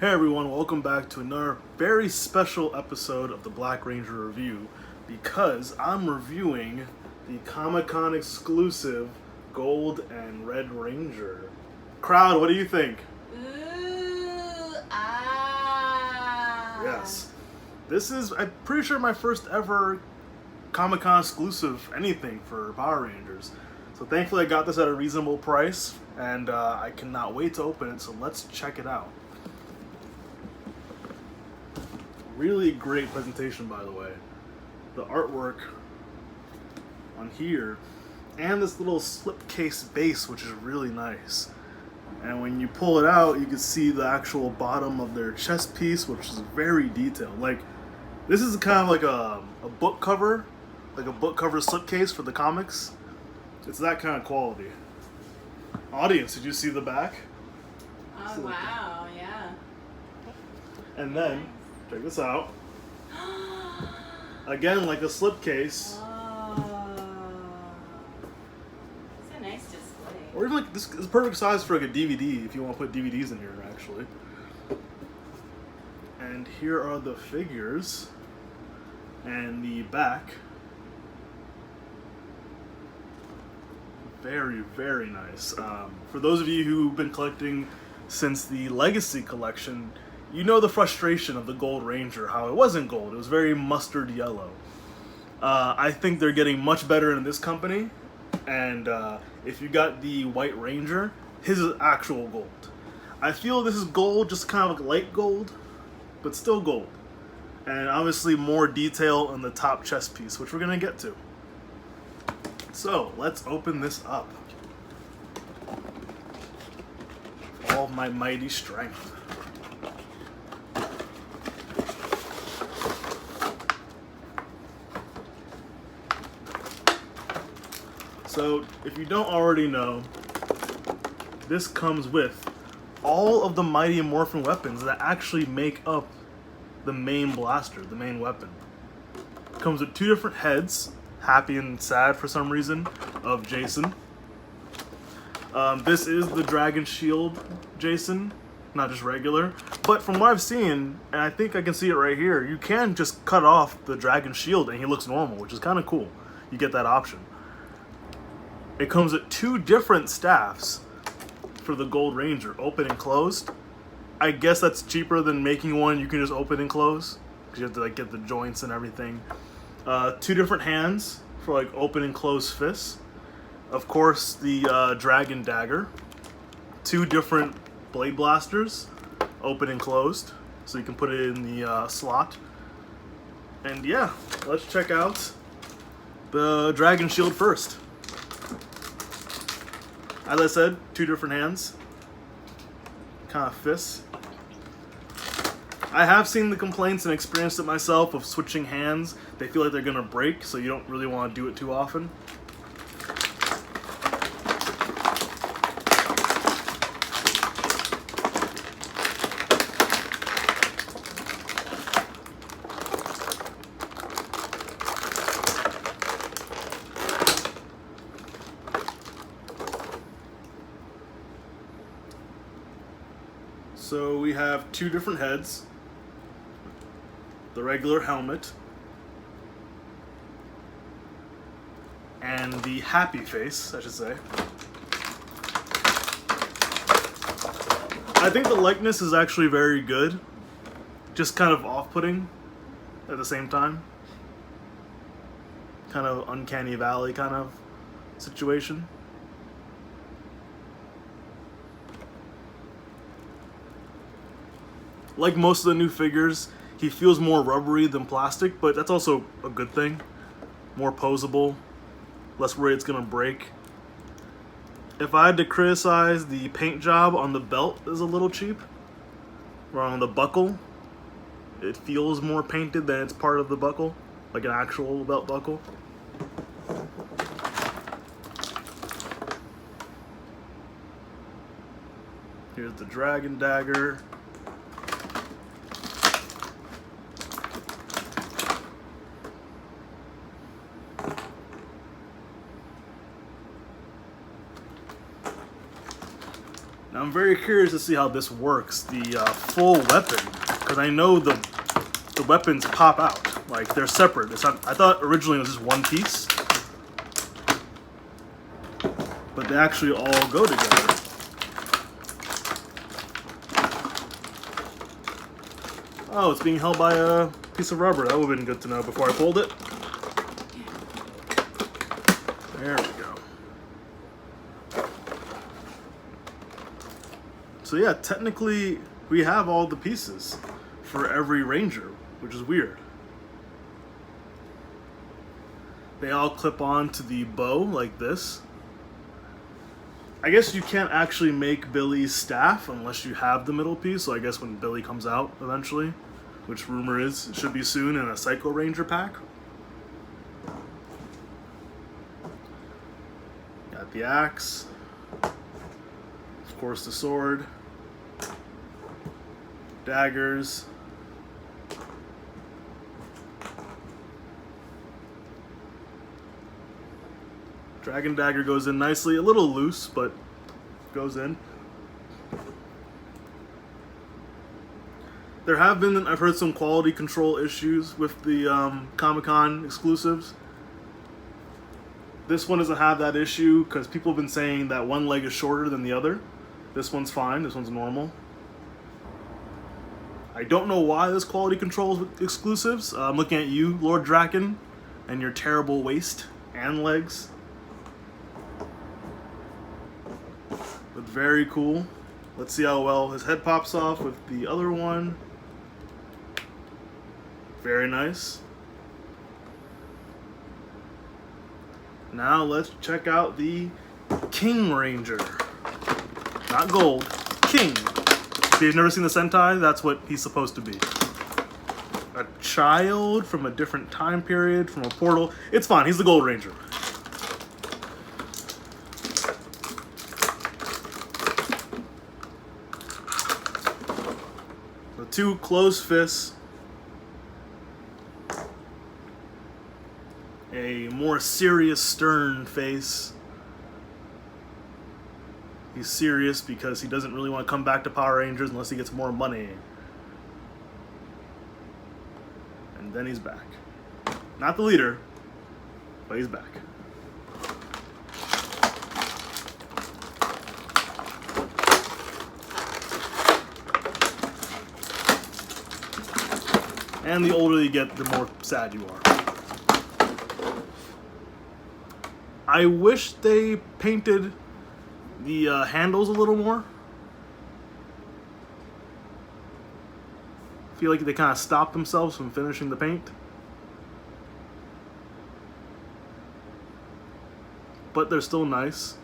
Hey everyone, welcome back to another very special episode of the Black Ranger Review because I'm reviewing the Comic-Con exclusive Gold and Red Ranger. Crowd, what do you think? Ooh, ah. Yes. This is, I'm pretty sure, my first ever Comic-Con exclusive anything for Power Rangers. So thankfully I got this at a reasonable price and I cannot wait to open it, so let's check it out. Really great presentation, by the way. The artwork on here and this little slipcase base, which is really nice. And when you pull it out, you can see the actual bottom of their chest piece, which is very detailed. Like, this is kind of like a book cover, like a book cover slipcase for the comics. It's that kind of quality. Audience, did you see the back? Oh, wow, yeah. And then, check this out. Again, like a slipcase. Oh. It's a nice display. Or even like, this is perfect size for like a DVD if you want to put DVDs in here, actually. And here are the figures. And the back. Very, very nice. For those of you who've been collecting since the Legacy collection, you know the frustration of the Gold Ranger, how it wasn't gold, it was very mustard yellow. I think they're getting much better in this company, and if you got the White Ranger, his is actual gold. I feel this is gold, just kind of like light gold, but still gold. And obviously more detail on the top chest piece, which we're going to get to. So, let's open this up. All of my mighty strength. So, if you don't already know, this comes with all of the Mighty Morphin weapons that actually make up the main blaster, the main weapon. It comes with two different heads, happy and sad for some reason, of Jason. This is the Dragon Shield Jason, not just regular. But from what I've seen, and I think I can see it right here, you can just cut off the Dragon Shield and he looks normal, which is kind of cool. You get that option. It comes with two different staffs for the Gold Ranger, open and closed. I guess that's cheaper than making one you can just open and close, because you have to like get the joints and everything. Two different hands for like open and closed fists. Of course, the Dragon Dagger. Two different blade blasters, open and closed, so you can put it in the slot. And yeah, let's check out the Dragon Shield first. As I said, two different hands, kind of fists. I have seen the complaints and experienced it myself of switching hands. They feel like they're gonna break, so you don't really want to do it too often. So we have two different heads. The regular helmet. And the happy face, I should say. I think the likeness is actually very good. Just kind of off-putting at the same time. Kind of uncanny valley kind of situation. Like most of the new figures, he feels more rubbery than plastic, but that's also a good thing. More posable, less worried it's gonna break. If I had to criticize, the paint job on the belt is a little cheap. Or on the buckle, it feels more painted than it's part of the buckle, like an actual belt buckle. Here's the Dragon Dagger. I'm I'm very curious to see how this works, the full weapon, because I know the weapons pop out, like they're separate. It's not, I thought originally it was just one piece, but they actually all go together. Oh, it's being held by a piece of rubber. That would have been good to know before I pulled it. There we go. So yeah, technically we have all the pieces for every ranger, which is weird. They all clip on to the bow like this. I guess you can't actually make Billy's staff unless you have the middle piece, so I guess when Billy comes out eventually, which rumor is it should be soon in a Psycho Ranger pack. Got the axe, of course the sword, daggers, Dragon Dagger goes in nicely, a little loose, but goes in. There have been, I've heard, some quality control issues with the Comic-Con exclusives. This one doesn't have that issue because people have been saying that one leg is shorter than the other. This one's fine, this one's normal. I don't know why this quality control is with exclusives. I'm looking at you, Lord Draken, and your terrible waist and legs. But very cool. Let's see how well his head pops off with the other one. Very nice. Now let's check out the King Ranger. Not Gold, King. If you've never seen the Sentai, that's what he's supposed to be. A child from a different time period, from a portal. It's fine, he's the Gold Ranger. The two closed fists. A more serious, stern face. He's serious because he doesn't really want to come back to Power Rangers unless he gets more money. And then he's back. Not the leader, but he's back. And the older you get, the more sad you are. I wish they painted the handles a little more. I feel like they kind of stopped themselves from finishing the paint. But they're still nice.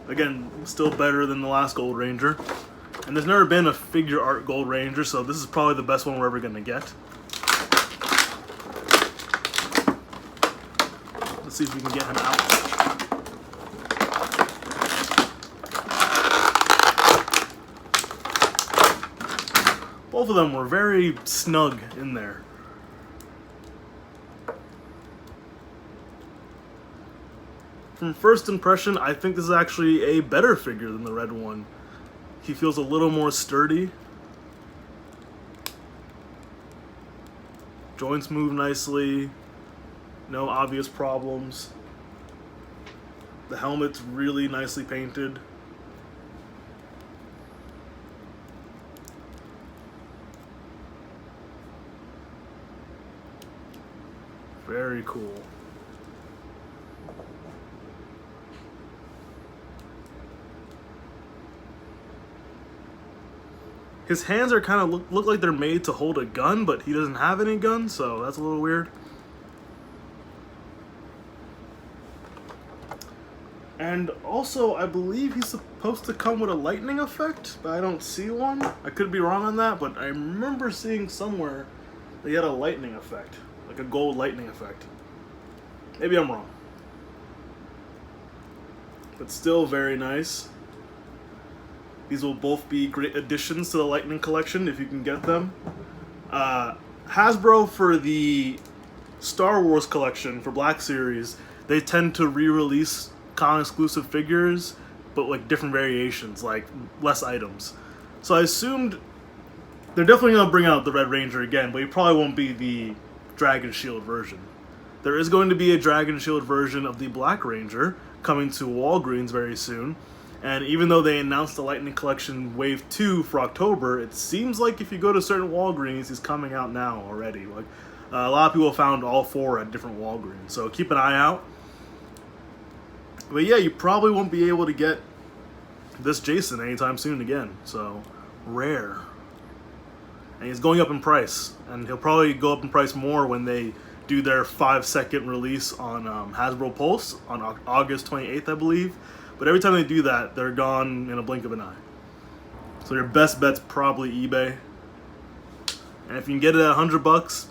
Again, still better than the last Gold Ranger. And there's never been a figure art Gold Ranger, so this is probably the best one we're ever going to get. Let's see if we can get him out. Both of them were very snug in there. From first impression, I think this is actually a better figure than the red one. He feels a little more sturdy. Joints move nicely. No obvious problems. The helmet's really nicely painted. Very cool. His hands are kind of look like they're made to hold a gun, but he doesn't have any gun, so that's a little weird. And also, I believe he's supposed to come with a lightning effect, but I don't see one. I could be wrong on that, but I remember seeing somewhere that he had a lightning effect, like a gold lightning effect. Maybe I'm wrong. But still very nice. These will both be great additions to the Lightning Collection if you can get them. Hasbro, for the Star Wars collection for Black Series, they tend to re-release con-exclusive figures but like different variations, like less items. So I assumed they're definitely gonna bring out the Red Ranger again, but it probably won't be the Dragon Shield version. There is going to be a Dragon Shield version of the Black Ranger coming to Walgreens very soon. And even though they announced the Lightning Collection Wave 2 for October, it seems like if you go to certain Walgreens, he's coming out now already. Like a lot of people found all 4 at different Walgreens, so keep an eye out. But yeah, you probably won't be able to get this Jason anytime soon again, so rare. And he's going up in price, and he'll probably go up in price more when they do their 5-second release on Hasbro Pulse on August 28th, I believe. But every time they do that, they're gone in a blink of an eye. So your best bet's probably eBay. And if you can get it at $100,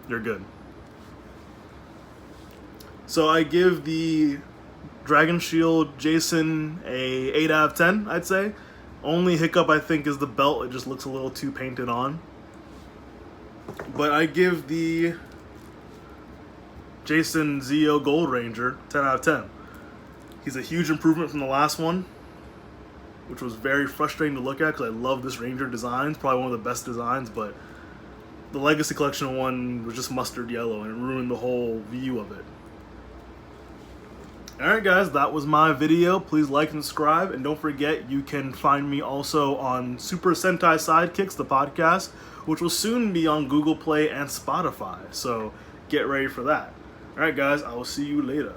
you're good. So I give the Dragon Shield Jason a 8 out of 10, I'd say. Only hiccup I think is the belt. It just looks a little too painted on. But I give the Jason Zeo Gold Ranger 10 out of 10. He's a huge improvement from the last one, which was very frustrating to look at because I love this Ranger design. It's probably one of the best designs, but the Legacy Collection one was just mustard yellow and it ruined the whole view of it. Alright guys, that was my video. Please like and subscribe, and don't forget you can find me also on Super Sentai Sidekicks, the podcast, which will soon be on Google Play and Spotify, so get ready for that. Alright guys, I will see you later.